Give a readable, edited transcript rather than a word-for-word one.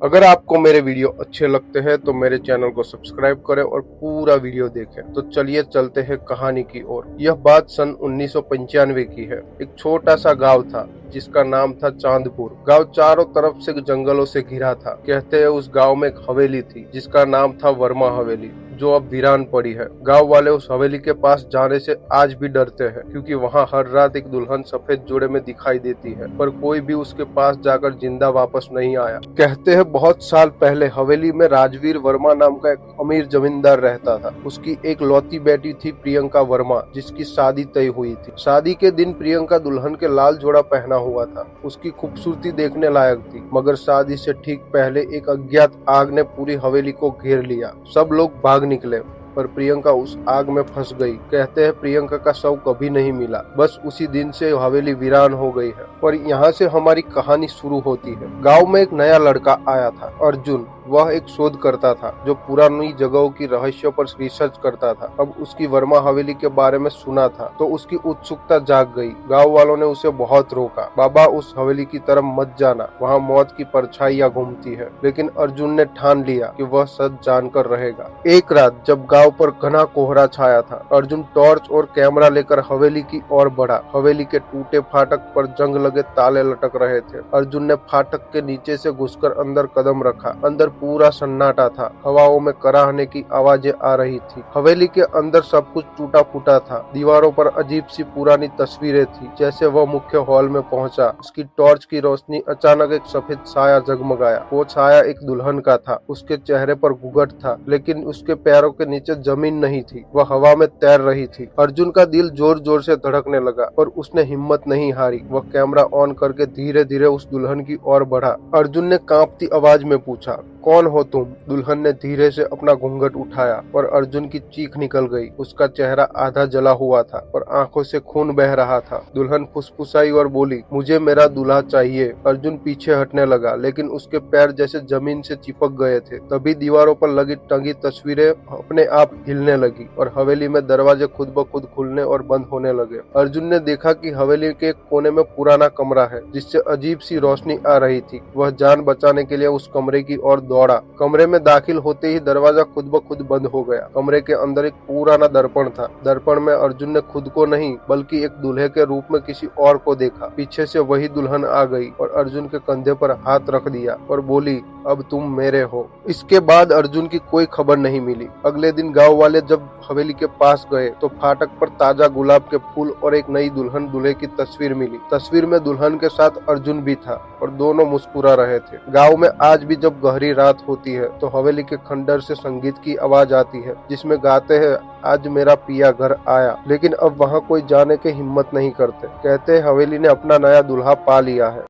अगर आपको मेरे वीडियो अच्छे लगते हैं तो मेरे चैनल को सब्सक्राइब करें और पूरा वीडियो देखें। तो चलिए चलते हैं कहानी की ओर। यह बात सन 1995 की है। एक छोटा सा गांव था जिसका नाम था चांदपुर। गांव चारों तरफ से जंगलों से घिरा था। कहते हैं उस गांव में एक हवेली थी जिसका नाम था वर्मा हवेली, जो अब वीरान पड़ी है। गांव वाले उस हवेली के पास जाने से आज भी डरते हैं, क्योंकि वहां हर रात एक दुल्हन सफेद जोड़े में दिखाई देती है, पर कोई भी उसके पास जाकर जिंदा वापस नहीं आया। कहते हैं बहुत साल पहले हवेली में राजवीर वर्मा नाम का एक अमीर जमींदार रहता था। उसकी एक लौती बेटी थी प्रियंका वर्मा, जिसकी शादी तय हुई थी। शादी के दिन प्रियंका दुल्हन के लाल जोड़ा पहना हुआ था। उसकी खूबसूरती देखने लायक थी, मगर शादी से ठीक पहले एक अज्ञात आग ने पूरी हवेली को घेर लिया। सब लोग भाग निकले, पर प्रियंका उस आग में फंस गई। कहते हैं प्रियंका का शव कभी नहीं मिला। बस उसी दिन से हवेली वीरान हो गई है। और यहाँ से हमारी कहानी शुरू होती है। गांव में एक नया लड़का आया था, अर्जुन। वह एक शोध करता था जो पुरानी जगहों की रहस्यों पर रिसर्च करता था। अब उसकी वर्मा हवेली के बारे में सुना था तो उसकी उत्सुकता जाग गई। गांव वालों ने उसे बहुत रोका। बाबा, उस हवेली की तरफ मत जाना, वहाँ मौत की परछाइयां घूमती है। लेकिन अर्जुन ने ठान लिया कि वह सच जानकर रहेगा। एक रात जब गांव पर घना कोहरा छाया था, अर्जुन टॉर्च और कैमरा लेकर हवेली की ओर बढ़ा। हवेली के टूटे फाटक पर जंग लगे ताले लटक रहे थे। अर्जुन ने फाटक के नीचे से घुसकर अंदर कदम रखा। अंदर पूरा सन्नाटा था। हवाओं में कराहने की आवाजें आ रही थी। हवेली के अंदर सब कुछ टूटा फूटा था। दीवारों पर अजीब सी पुरानी तस्वीरें थी। जैसे वह मुख्य हॉल में पहुंचा, उसकी टॉर्च की रोशनी अचानक एक सफेद साया जगमगाया। वो छाया एक दुल्हन का था। उसके चेहरे पर घूंघट था, लेकिन उसके पैरों के नीचे जमीन नहीं थी। वह हवा में तैर रही थी। अर्जुन का दिल जोर जोर से धड़कने लगा, पर उसने हिम्मत नहीं हारी। वह कैमरा ऑन करके धीरे धीरे उस दुल्हन की ओर बढ़ा। अर्जुन ने कांपती आवाज में पूछा, कौन हो तुम? दुल्हन ने धीरे से अपना घूंघट उठाया और अर्जुन की चीख निकल गई। उसका चेहरा आधा जला हुआ था और आंखों से खून बह रहा था। दुल्हन फुसफुसाई और बोली, मुझे मेरा दूल्हा चाहिए। अर्जुन पीछे हटने लगा, लेकिन उसके पैर जैसे जमीन से चिपक गए थे। तभी दीवारों पर लगी टंगी तस्वीरें अपने आप हिलने लगी और हवेली में दरवाजे खुद ब खुद खुलने और बंद होने लगे। अर्जुन ने देखा कि हवेली के कोने में पुराना कमरा है, जिससे अजीब सी रोशनी आ रही थी। वह जान बचाने के लिए उस कमरे की ओर दौड़ा। कमरे में दाखिल होते ही दरवाजा खुद ब खुद बंद हो गया। कमरे के अंदर एक पुराना दर्पण था। दर्पण में अर्जुन ने खुद को नहीं, बल्कि एक दूल्हे के रूप में किसी और को देखा। पीछे से वही दुल्हन आ गई और अर्जुन के कंधे पर हाथ रख दिया और बोली, अब तुम मेरे हो। इसके बाद अर्जुन की कोई खबर नहीं मिली। अगले दिन गांव वाले जब हवेली के पास गए तो फाटक पर ताजा गुलाब के फूल और एक नई दुल्हन दूल्हे की तस्वीर मिली। तस्वीर में दुल्हन के साथ अर्जुन भी था और दोनों मुस्कुरा रहे थे। गांव में आज भी जब गहरी रात होती है तो हवेली के खंडर से संगीत की आवाज आती है, जिसमें गाते हैं, आज मेरा पिया घर आया। लेकिन अब वहाँ कोई जाने की हिम्मत नहीं करते। कहते हैं हवेली ने अपना नया दूल्हा पा लिया है।